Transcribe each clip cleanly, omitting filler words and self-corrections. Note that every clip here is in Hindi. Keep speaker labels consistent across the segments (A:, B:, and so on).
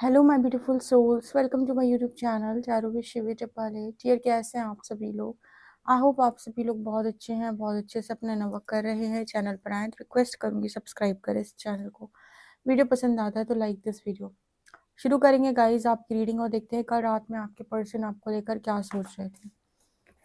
A: Hello my beautiful souls, welcome to my YouTube channel Charu with Shivi Tipale. Dear, कैसे हैं आप सभी लोग? आई होप आप सभी लोग बहुत अच्छे हैं, बहुत अच्छे से अपना वर्क कर रहे हैं। चैनल पर आए तो रिक्वेस्ट करूंगी सब्सक्राइब करें इस चैनल को। वीडियो पसंद आता है तो लाइक दिस वीडियो। शुरू करेंगे गाइज आपकी रीडिंग और देखते हैं कल रात में आपके पर्सन आपको लेकर क्या सोच रहे थे।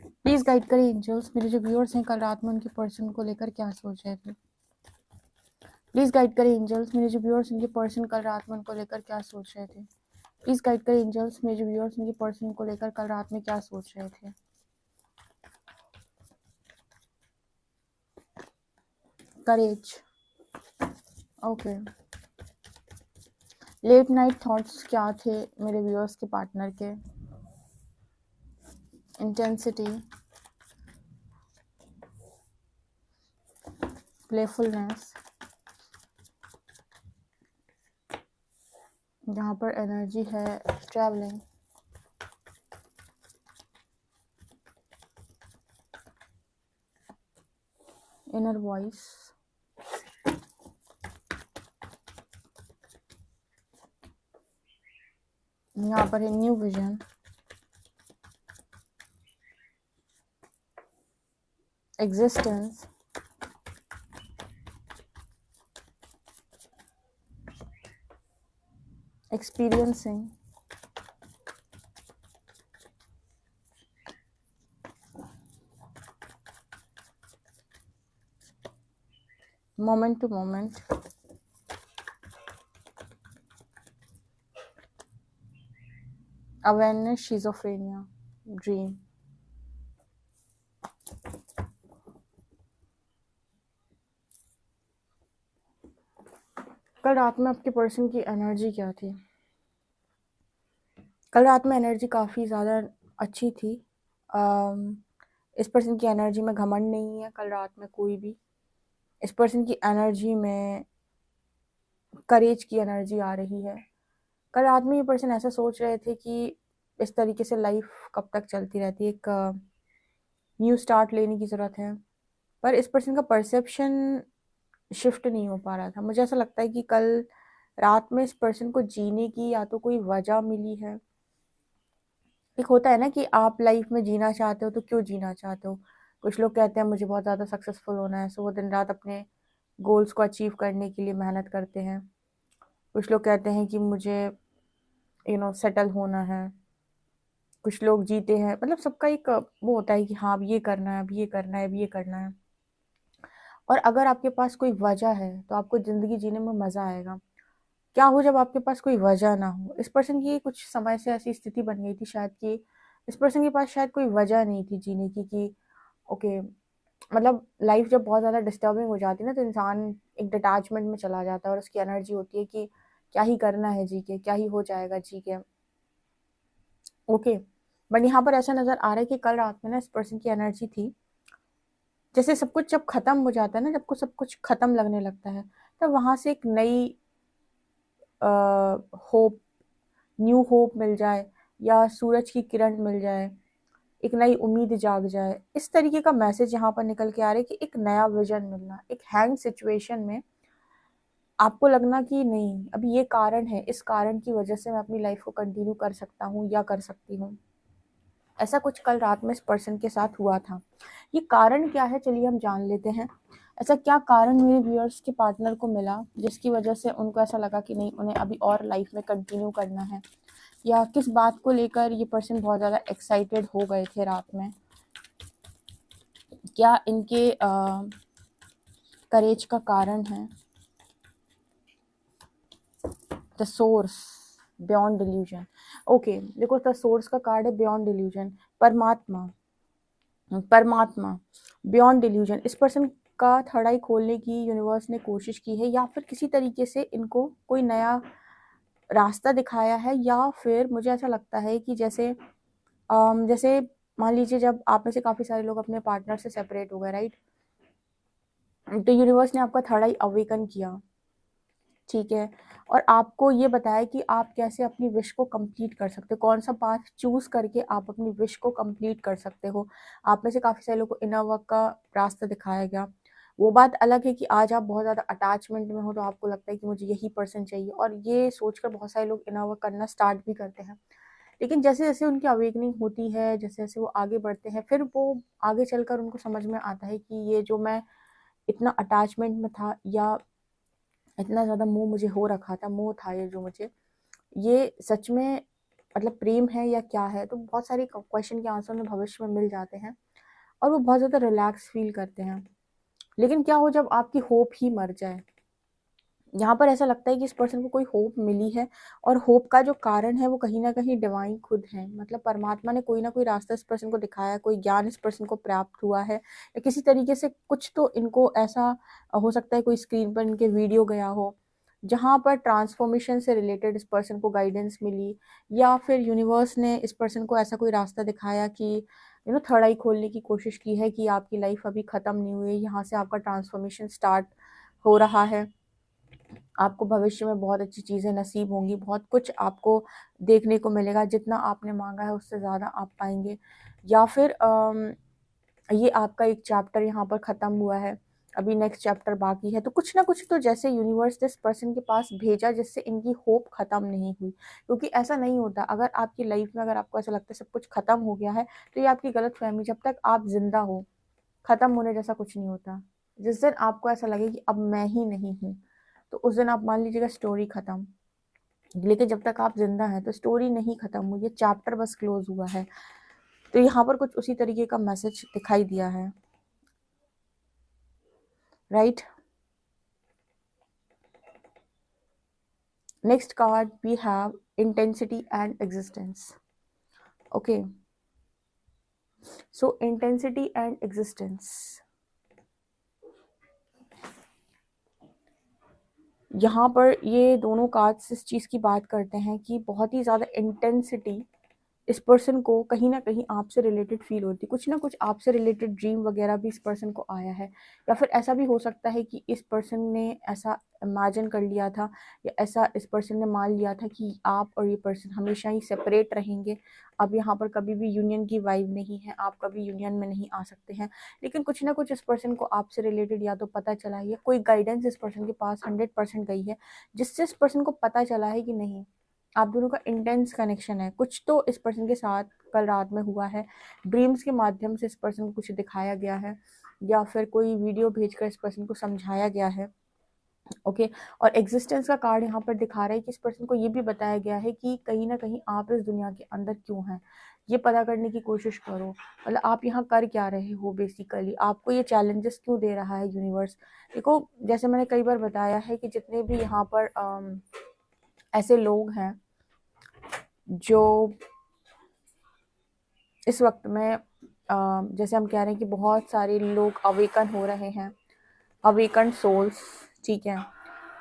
A: प्लीज गाइड करें एंजल्स, मेरे जो व्यूअर्स हैं कल रात में उनके पर्सन को लेकर क्या सोच रहे थे। प्लीज गाइड करें एंजल्स, मेरे जो व्यूअर्स उनके पर्सन कल रात में उनको लेकर क्या सोच रहे थे। प्लीज गाइड करें एंजल्स, मेरे जो व्यूअर्स उनके पर्सन को लेकर कल रात में क्या सोच रहे थे। करेज, ओके। लेट नाइट थॉट्स क्या थे मेरे व्यूअर्स के पार्टनर के। इंटेंसिटी, प्लेफुलनेस, यहाँ पर एनर्जी है ट्रैवलिंग, इनर वॉइस, यहाँ पर है new vision, existence, experiencing, moment to moment, awareness, schizophrenia, dream. कल रात में आपके पर्सन की एनर्जी क्या थी? कल रात में एनर्जी काफ़ी ज़्यादा अच्छी थी। इस पर्सन की एनर्जी में घमंड नहीं है कल रात में कोई भी। इस पर्सन की एनर्जी में करेज की एनर्जी आ रही है। कल रात में ये पर्सन ऐसा सोच रहे थे कि इस तरीके से लाइफ कब तक चलती रहती है, एक न्यू स्टार्ट लेने की ज़रूरत है। पर इस पर्सन का परसेप्शन शिफ्ट नहीं हो पा रहा था। मुझे ऐसा लगता है कि कल रात में इस पर्सन को जीने की या तो कोई वजह मिली है। एक होता है ना कि आप लाइफ में जीना चाहते हो तो क्यों जीना चाहते हो। कुछ लोग कहते हैं मुझे बहुत ज़्यादा सक्सेसफुल होना है, सो वो दिन रात अपने गोल्स को अचीव करने के लिए मेहनत करते हैं। कुछ लोग कहते हैं कि मुझे सेटल होना है। कुछ लोग जीते हैं, मतलब सबका एक वो होता है कि हाँ अब ये करना है, अब ये करना है, अब ये करना है। और अगर आपके पास कोई वजह है तो आपको ज़िंदगी जीने में मज़ा आएगा। क्या हो जब आपके पास कोई वजह ना हो? इस पर्सन की कुछ समय से ऐसी स्थिति बन गई थी शायद कि इस पर्सन के पास शायद कोई वजह नहीं थी जीने की, कि ओके, मतलब लाइफ जब बहुत ज़्यादा डिस्टर्बिंग हो जाती है ना तो इंसान एक डिटैचमेंट में चला जाता है और उसकी एनर्जी होती है कि क्या ही करना है जी के, क्या ही हो जाएगा जी के। ओके, बट यहाँ पर ऐसा नज़र आ रहा है कि कल रात में ना इस पर्सन की एनर्जी थी जैसे सब कुछ जब ख़त्म हो जाता है ना, जब को सब कुछ ख़त्म लगने लगता है तब वहाँ से एक नई होप, न्यू होप मिल जाए या सूरज की किरण मिल जाए, एक नई उम्मीद जाग जाए। इस तरीके का मैसेज यहाँ पर निकल के आ रहा है कि एक नया विजन मिलना। एक हैंग सिचुएशन में आपको लगना कि नहीं, अभी ये कारण है, इस कारण की वजह से मैं अपनी लाइफ को कंटिन्यू कर सकता हूँ या कर सकती हूँ। ऐसा कुछ कल रात में इस पर्सन के साथ हुआ था। ये कारण क्या है चलिए हम जान लेते हैं। ऐसा क्या कारण मेरे व्यूअर्स के पार्टनर को मिला जिसकी वजह से उनको ऐसा लगा कि नहीं, उन्हें अभी और लाइफ में कंटिन्यू करना है, या किस बात को लेकर ये पर्सन बहुत ज़्यादा एक्साइटेड हो गए थे रात में? क्या इनके करेज का कारण है? The source, beyond delusion. Okay, देखो द सोर्स का कार्ड है बियॉन्ड डिल्यूजन, परमात्मा। परमात्मा, बियॉन्ड डिल्यूजन। इस पर्सन का थर्ड आई खोलने की यूनिवर्स ने कोशिश की है, या फिर किसी तरीके से इनको कोई नया रास्ता दिखाया है, या फिर मुझे ऐसा लगता है कि जैसे जैसे मान लीजिए जब आप में से काफ़ी सारे लोग अपने पार्टनर से सेपरेट हो गए, राइट, तो यूनिवर्स ने आपका थर्ड आई अवेकन किया, ठीक है, और आपको ये बताया कि आप कैसे अपनी विश को कंप्लीट कर सकते हो, कौन सा पाथ चूज़ करके आप अपनी विश को कंप्लीट कर सकते हो। आप में से काफ़ी सारे लोगों को इनर वर्क का रास्ता दिखाया गया। वो बात अलग है कि आज आप बहुत ज़्यादा अटैचमेंट में हो तो आपको लगता है कि मुझे यही पर्सन चाहिए, और ये सोचकर बहुत सारे लोग इनर वर्क करना स्टार्ट भी करते हैं। लेकिन जैसे-जैसे उनकी अवेकनिंग होती है, जैसे-जैसे वो आगे बढ़ते हैं, फिर वो आगे चलकर उनको समझ में आता है कि ये जो मैं इतना अटैचमेंट में था, या इतना ज़्यादा मोह मुझे हो रखा था, मोह था ये जो मुझे, ये सच में मतलब प्रेम है या क्या है? तो बहुत सारे क्वेश्चन के आंसर उन्हें भविष्य में मिल जाते हैं और वो बहुत ज़्यादा रिलैक्स फ़ील करते हैं। लेकिन क्या हो जब आपकी होप ही मर जाए? यहाँ पर ऐसा लगता है कि इस पर्सन को कोई होप मिली है, और होप का जो कारण है वो कहीं न कहीं डिवाइन खुद है। मतलब परमात्मा ने कोई ना कोई रास्ता इस पर्सन को दिखाया, कोई ज्ञान इस पर्सन को प्राप्त हुआ है, या किसी तरीके से कुछ तो इनको ऐसा हो सकता है, कोई स्क्रीन पर इनके वीडियो गया हो, जहाँ पर ट्रांसफॉर्मेशन से रिलेटेड इस पर्सन को गाइडेंस मिली, या फिर यूनिवर्स ने इस पर्सन को ऐसा कोई रास्ता दिखाया कि थर्ड आई खोलने की कोशिश की है कि आपकी लाइफ अभी ख़त्म नहीं हुई है, यहाँ से आपका ट्रांसफॉर्मेशन स्टार्ट हो रहा है। आपको भविष्य में बहुत अच्छी चीज़ें नसीब होंगी, बहुत कुछ आपको देखने को मिलेगा, जितना आपने माँगा है उससे ज़्यादा आप पाएँगे। या फिर ये आपका एक चैप्टर यहाँ पर ख़त्म हुआ है, अभी नेक्स्ट चैप्टर बाकी है, तो कुछ ना कुछ तो जैसे यूनिवर्स इस पर्सन के पास भेजा जिससे इनकी होप ख़त्म नहीं हुई। क्योंकि ऐसा नहीं होता, अगर आपकी लाइफ में अगर आपको ऐसा लगता है सब कुछ ख़त्म हो गया है, तो ये आपकी गलतफ़हमी। जब तक आप ज़िंदा हो, ख़त्म होने जैसा कुछ नहीं होता। जिस दिन आपको ऐसा लगे कि अब मैं ही नहीं हूँ, तो उस दिन आप मान लीजिएगा स्टोरी ख़त्म। लेकिन जब तक आप ज़िंदा हैं तो स्टोरी नहीं ख़त्म हुई, ये चैप्टर बस क्लोज़ हुआ है। तो यहाँ पर कुछ उसी तरीके का मैसेज दिखाई दिया है, right? Next card we have intensity and existence. Okay, so intensity and existence, यहाँ पर ये दोनों कार्ड्स इस चीज़ की बात करते हैं कि बहुत ही ज़्यादा इंटेंसिटी इस पर्सन को कहीं न कहीं आपसे रिलेटेड फ़ील होती है। कुछ ना कुछ आपसे रिलेटेड ड्रीम वग़ैरह भी इस पर्सन को आया है, या फिर ऐसा भी हो सकता है कि इस पर्सन ने ऐसा इमेजिन कर लिया था, या ऐसा इस पर्सन ने मान लिया था कि आप और ये पर्सन हमेशा ही सेपरेट रहेंगे। अब यहाँ पर कभी भी यूनियन की वाइब नहीं है, आप कभी यूनियन में नहीं आ सकते हैं। लेकिन कुछ ना कुछ इस पर्सन को आपसे रिलेटेड या तो पता चला है, या कोई गाइडेंस इस पर्सन के पास 100% गई है, जिससे इस पर्सन को पता चला है कि नहीं, आप दोनों का इंटेंस कनेक्शन है। कुछ तो इस पर्सन के साथ कल रात में हुआ है, ड्रीम्स के माध्यम से इस पर्सन को कुछ दिखाया गया है, या फिर कोई वीडियो भेजकर इस पर्सन को समझाया गया है। ओके, और एग्जिस्टेंस का कार्ड यहाँ पर दिखा रहा है कि इस पर्सन को ये भी बताया गया है कि कहीं ना कहीं आप इस दुनिया के अंदर क्यों हैं, ये पता करने की कोशिश करो। मतलब आप यहाँ कर क्या रहे हो, बेसिकली आपको ये चैलेंजेस क्यों दे रहा है यूनिवर्स। देखो, जैसे मैंने कई बार बताया है कि जितने भी यहाँ पर ऐसे लोग हैं जो इस वक्त में जैसे हम कह रहे हैं कि बहुत सारे लोग अवेकन हो रहे हैं, अवेकन सोल्स, ठीक है।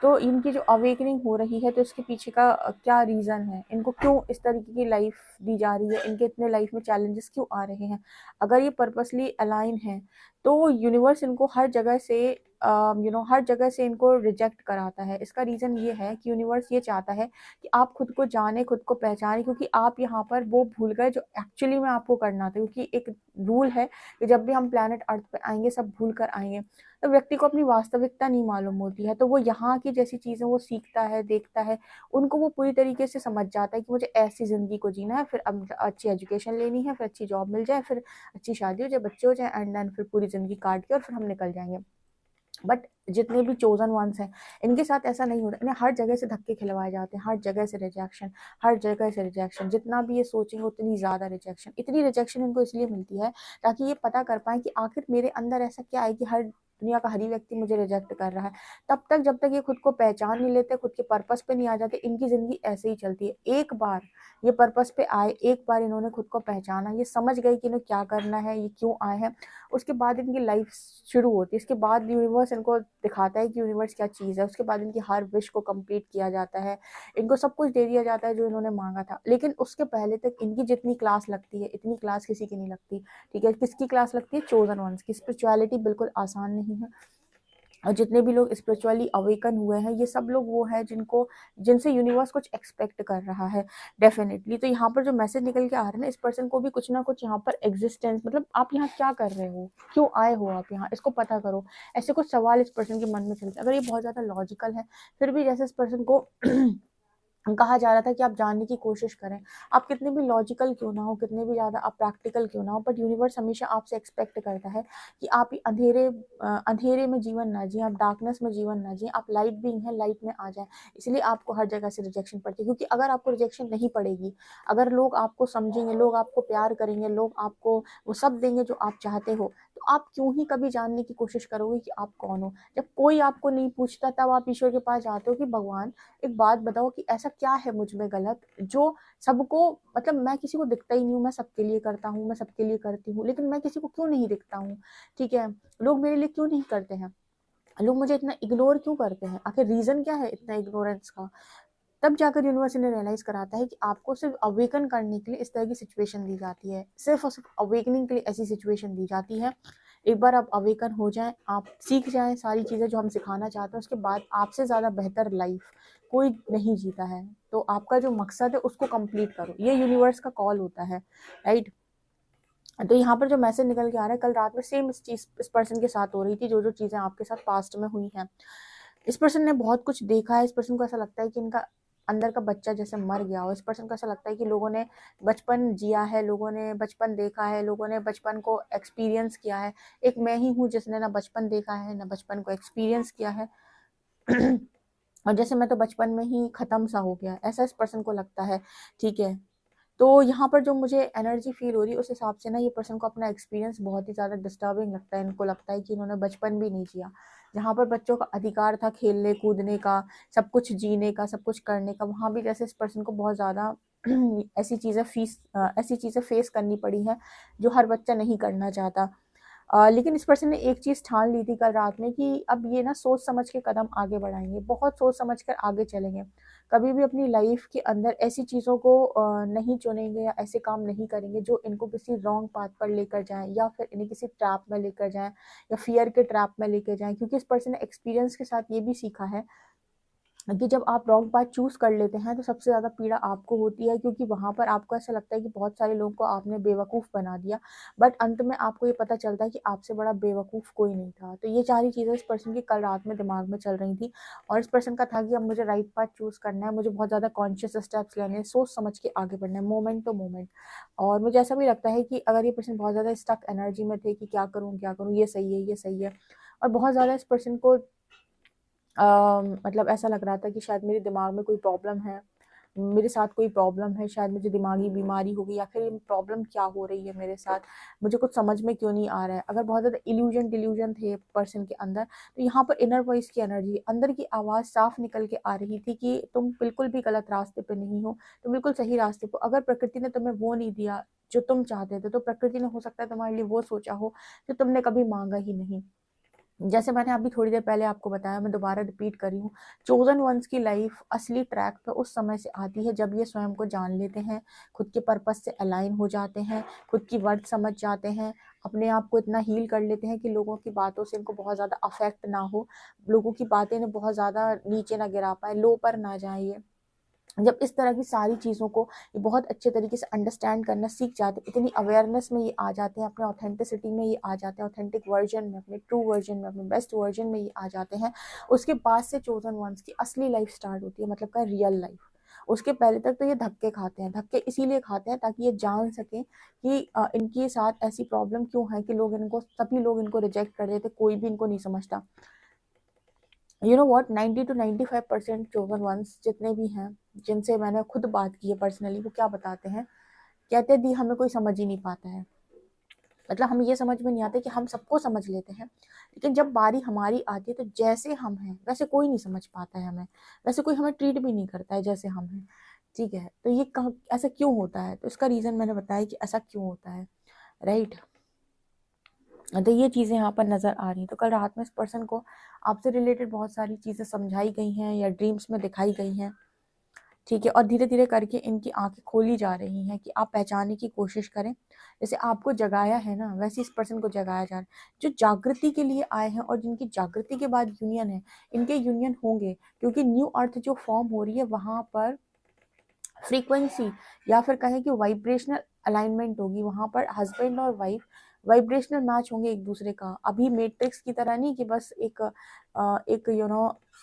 A: तो इनकी जो अवेकनिंग हो रही है, तो इसके पीछे का क्या रीज़न है, इनको क्यों इस तरीके की लाइफ दी जा रही है, इनके इतने लाइफ में चैलेंजेस क्यों आ रहे हैं। अगर ये पर्पसली अलाइन है तो यूनिवर्स इनको हर जगह से हर जगह से इनको रिजेक्ट कराता है। इसका रीज़न ये है कि यूनिवर्स ये चाहता है कि आप खुद को जाने, खुद को पहचाने, क्योंकि आप यहाँ पर वो भूल गए जो एक्चुअली में आपको करना था। क्योंकि एक रूल है कि जब भी हम प्लैनेट अर्थ पे आएंगे सब भूल कर आएंगे, तो व्यक्ति को अपनी वास्तविकता नहीं मालूम होती है, तो वो यहाँ की जैसी चीज़ें वो सीखता है, देखता है, उनको वो पूरी तरीके से समझ जाता है कि मुझे ऐसी ज़िंदगी को जीना है, फिर अब अच्छी एजुकेशन लेनी है, फिर अच्छी जॉब मिल जाए, फिर अच्छी शादी हो जाए, बच्चे हो जाए, एंड देन फिर पूरी ज़िंदगी काट के और फिर हम निकल जाएंगे। बट जितने भी चोजन वंस हैं, इनके साथ ऐसा नहीं होता। इन्हें हर जगह से धक्के खिलवाए जाते हैं, हर जगह से रिजेक्शन, हर जगह से रिजेक्शन। जितना भी ये सोचेंगे उतनी ज़्यादा रिजेक्शन, इतनी रिजेक्शन इनको इसलिए मिलती है ताकि ये पता कर पाएँ कि आखिर मेरे अंदर ऐसा क्या है कि हर दुनिया का हर ही व्यक्ति मुझे रिजेक्ट कर रहा है। तब तक जब तक ये खुद को पहचान नहीं लेते, खुद के पर्पस पे नहीं आ जाते, इनकी ज़िंदगी ऐसे ही चलती है। एक बार ये पर्पस पे आए, एक बार इन्होंने खुद को पहचाना, ये समझ गए कि इन्हें क्या करना है, ये क्यों आए हैं, उसके बाद इनकी लाइफ शुरू होती है। इसके बाद यूनिवर्स इनको दिखाता है कि यूनिवर्स क्या चीज़ है। उसके बाद इनकी हर विश को कंप्लीट किया जाता है, इनको सब कुछ दे दिया जाता है जो इन्होंने मांगा था। लेकिन उसके पहले तक इनकी जितनी क्लास लगती है, इतनी क्लास किसी की नहीं लगती, ठीक है। किसकी क्लास लगती है? चोजन वंस की। स्पिरिचुअलिटी बिल्कुल आसान नहीं है, और जितने भी लोग स्पिरिचुअली अवेकन हुए हैं, ये सब लोग वो है जिनसे यूनिवर्स कुछ एक्सपेक्ट कर रहा है डेफिनेटली। तो यहाँ पर जो मैसेज निकल के आ रहा है ना, इस पर्सन को भी कुछ ना कुछ यहाँ पर एग्जिस्टेंस, मतलब आप यहाँ क्या कर रहे हो, क्यों आए हो आप यहाँ, इसको पता करो। ऐसे कुछ सवाल इस पर्सन के मन में चलते हैं। अगर ये बहुत ज़्यादा लॉजिकल है, फिर भी जैसे इस पर्सन को कहा जा रहा था कि आप जानने की कोशिश करें, आप कितने भी लॉजिकल क्यों ना हो, कितने भी ज़्यादा आप प्रैक्टिकल क्यों ना हो, बट यूनिवर्स हमेशा आपसे एक्सपेक्ट करता है कि आप ही अंधेरे में जीवन ना जिए, आप डार्कनेस में जीवन ना जिए, आप लाइट बीइंग है, लाइट में आ जाए। इसलिए आपको हर जगह से रिजेक्शन पड़ती है, क्योंकि अगर आपको रिजेक्शन नहीं पड़ेगी, अगर लोग आपको समझेंगे, लोग आपको प्यार करेंगे, लोग आपको वो सब देंगे जो आप चाहते हो, तो आप क्यों ही कभी जानने की कोशिश करोगे कि आप कौन हो। जब कोई आपको नहीं पूछता, तब आप ईश्वर के पास जाते हो कि भगवान एक बात बताओ कि ऐसा क्या है मुझ में गलत, जो सबको, मतलब मैं किसी को दिखता ही नहीं हूँ, मैं सबके लिए करता हूँ, मैं सबके लिए करती हूँ, लेकिन मैं किसी को क्यों नहीं दिखता हूँ। ठीक है, लोग मेरे लिए क्यों नहीं करते हैं, लोग मुझे इतना इग्नोर क्यों करते हैं, आखिर रीजन क्या है इतना इग्नोरेंस का। तब जाकर यूनिवर्स इन्हें रियलाइज कराता है कि आपको सिर्फ अवेकन करने के लिए इस तरह की सिचुएशन दी जाती है, सिर्फ और सिर्फ अवेकनिंग के लिए ऐसी सिचुएशन दी जाती है। एक बार आप अवेकन हो जाएं, आप सीख जाएं सारी चीज़ें जो हम सिखाना चाहते हैं, उसके बाद आपसे ज़्यादा बेहतर लाइफ कोई नहीं जीता है। तो आपका जो मकसद है उसको कंप्लीट करो, ये यूनिवर्स का कॉल होता है, राइट। तो यहाँ पर जो मैसेज निकल के आ रहा है, कल रात में सेम इस चीज़ इस पर्सन के साथ हो रही थी, जो चीज़ें आपके साथ पास्ट में हुई हैं। इस पर्सन ने बहुत कुछ देखा है, इस पर्सन को ऐसा लगता है कि इनका अंदर का बच्चा जैसे मर गया हो। इस पर्सन को ऐसा लगता है कि लोगों ने बचपन जिया है, लोगों ने बचपन देखा है, लोगों ने बचपन को एक्सपीरियंस किया है। एक मैं ही हूँ जिसने ना बचपन देखा है, ना बचपन को एक्सपीरियंस किया है और जैसे मैं तो बचपन में ही ख़त्म सा हो गया, ऐसा इस पर्सन को लगता है। ठीक है, तो यहाँ पर जो मुझे एनर्जी फील हो रही है, उस हिसाब से ना ये पर्सन को अपना एक्सपीरियंस बहुत ही ज़्यादा डिस्टर्बिंग लगता है। इनको लगता है कि इन्होंने बचपन भी नहीं जिया, जहाँ पर बच्चों का अधिकार था खेलने कूदने का, सब कुछ जीने का, सब कुछ करने का, वहाँ भी जैसे इस पर्सन को बहुत ज़्यादा ऐसी चीज़ें फेस करनी पड़ी हैं जो हर बच्चा नहीं करना चाहता। लेकिन इस पर्सन ने एक चीज़ ठान ली थी कल रात में कि अब ये ना सोच समझ के कदम आगे बढ़ाएंगे, बहुत सोच समझ कर आगे चलेंगे। कभी भी अपनी लाइफ के अंदर ऐसी चीज़ों को नहीं चुनेंगे या ऐसे काम नहीं करेंगे जो इनको किसी रॉन्ग पाथ पर लेकर जाएं, या फिर इन्हें किसी ट्रैप में लेकर जाएं, या फियर के ट्रैप में लेकर जाएं। क्योंकि इस पर्सन ने एक्सपीरियंस के साथ ये भी सीखा है कि जब आप रॉन्ग पाथ चूज़ कर लेते हैं तो सबसे ज़्यादा पीड़ा आपको होती है, क्योंकि वहाँ पर आपको ऐसा लगता है कि बहुत सारे लोगों को आपने बेवकूफ़ बना दिया, बट अंत में आपको ये पता चलता है कि आपसे बड़ा बेवकूफ़ कोई नहीं था। तो ये सारी चीज़ें इस पर्सन की कल रात में दिमाग में चल रही थी, और इस पर्सन का था कि अब मुझे राइट पाथ चूज़ करना है, मुझे बहुत ज़्यादा कॉन्शियस स्टेप्स लेने हैं, सोच समझ के आगे बढ़ना है, मोमेंट टू मोमेंट। और मुझे ऐसा भी लगता है कि अगर ये पर्सन बहुत ज़्यादा स्टक एनर्जी में थे कि क्या करूँ, ये सही है, ये सही है, और बहुत ज़्यादा इस पर्सन को मतलब ऐसा लग रहा था कि शायद मेरे दिमाग में कोई प्रॉब्लम है, मेरे साथ कोई प्रॉब्लम है, शायद मुझे दिमागी बीमारी हो गई, आखिर ये प्रॉब्लम क्या हो रही है मेरे साथ, मुझे कुछ समझ में क्यों नहीं आ रहा है। अगर बहुत ज़्यादा डिल्यूजन थे पर्सन के अंदर, तो यहाँ पर इनर वॉइस की एनर्जी, अंदर की आवाज़ साफ निकल के आ रही थी कि तुम बिल्कुल भी गलत रास्ते पे नहीं हो, तुम बिल्कुल सही रास्ते पर। अगर प्रकृति ने तुम्हें वो नहीं दिया जो तुम चाहते थे, तो प्रकृति ने हो सकता है तुम्हारे लिए वो सोचा हो जो तुमने कभी मांगा ही नहीं। जैसे मैंने अभी थोड़ी देर पहले आपको बताया, मैं दोबारा रिपीट कर रही हूँ, चोजन वंस की लाइफ असली ट्रैक पे उस समय से आती है जब ये स्वयं को जान लेते हैं, खुद के पर्पस से अलाइन हो जाते हैं, खुद की वर्थ समझ जाते हैं, अपने आप को इतना हील कर लेते हैं कि लोगों की बातों से इनको बहुत ज़्यादा अफेक्ट ना हो, लोगों की बातें इन्हें बहुत ज़्यादा नीचे ना गिरा पाए, लो पर ना जाए ये। जब इस तरह की सारी चीज़ों को ये बहुत अच्छे तरीके से अंडरस्टैंड करना सीख जाते हैं, इतनी अवेयरनेस में ये आ जाते हैं, अपने ऑथेंटिसिटी में ये आ जाते हैं, ऑथेंटिक वर्जन में, अपने ट्रू वर्जन में, अपने बेस्ट वर्जन में ये आ जाते हैं, उसके बाद से चोजन वंस की असली लाइफ स्टार्ट होती है, मतलब का रियल लाइफ। उसके पहले तक तो ये धक्के खाते हैं, धक्के इसीलिए खाते हैं ताकि ये जान सकें कि इनके साथ ऐसी प्रॉब्लम क्यों है कि सभी लोग इनको रिजेक्ट कर देते, कोई भी इनको नहीं समझता। You know what, 90 to 95% chosen ones जितने भी हैं, जिनसे मैंने खुद बात की है पर्सनली, वो क्या बताते हैं, कहते हैं दी हमें कोई समझ ही नहीं पाता है। मतलब हमें ये समझ में नहीं आता कि हम सबको समझ लेते हैं, लेकिन जब बारी हमारी आती है तो जैसे हम हैं वैसे कोई नहीं समझ पाता है हमें, वैसे कोई हमें ट्रीट भी नहीं करता है जैसे हम हैं। ठीक है, तो ये ऐसा क्यों होता है, तो इसका रीज़न मैंने बताया कि ऐसा क्यों होता है, राइट। तो ये चीज़ें यहाँ पर नज़र आ रही हैं। तो कल रात में इस पर्सन को आपसे रिलेटेड बहुत सारी चीज़ें समझाई गई हैं या ड्रीम्स में दिखाई गई हैं, ठीक है, और धीरे धीरे करके इनकी आंखें खोली जा रही हैं कि आप पहचानने की कोशिश करें। जैसे आपको जगाया है ना, वैसे इस पर्सन को जगाया जा रहा है। जो जागृति के लिए आए हैं और जिनकी जागृति के बाद यूनियन है, इनके यूनियन होंगे, क्योंकि न्यू अर्थ जो फॉर्म हो रही है वहां पर फ्रीक्वेंसी या फिर कहें कि वाइब्रेशनल अलाइनमेंट होगी। वहां पर हस्बैंड और वाइफ वाइब्रेशनल मैच होंगे एक दूसरे का। अभी मैट्रिक्स की तरह नहीं कि बस एक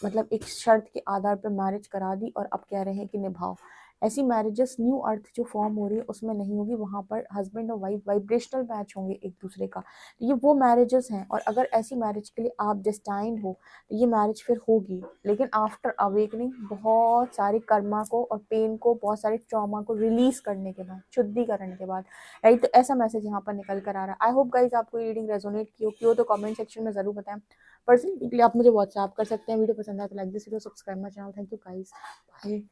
A: मतलब एक शर्त के आधार पर मैरिज करा दी और अब कह रहे हैं कि निभाओ। ऐसी मैरिजेस न्यू अर्थ जो फॉर्म हो रही है उसमें नहीं होगी। वहां पर हस्बैंड और वाइफ वाइब्रेशनल मैच होंगे एक दूसरे का। तो ये वो मैरिजेस हैं, और अगर ऐसी मैरिज के लिए आप डेस्टाइंड हो तो ये मैरिज फिर होगी, लेकिन आफ्टर अवेकनिंग, बहुत सारे कर्मा को और पेन को, बहुत सारे ट्रॉमा को रिलीज करने के बाद, शुद्धिकरण के बाद, राइट। तो ऐसा मैसेज यहाँ पर निकल कर आ रहा है। आई होप गाइज आपको ये रीडिंग रेजोनेट की हो तो कमेंट सेक्शन में जरूर बताएं। पर्सनली आप मुझे व्हाट्सएप कर सकते हैं। वीडियो पसंद आए तो like this video, subscribe my channel. Thank you guys, bye.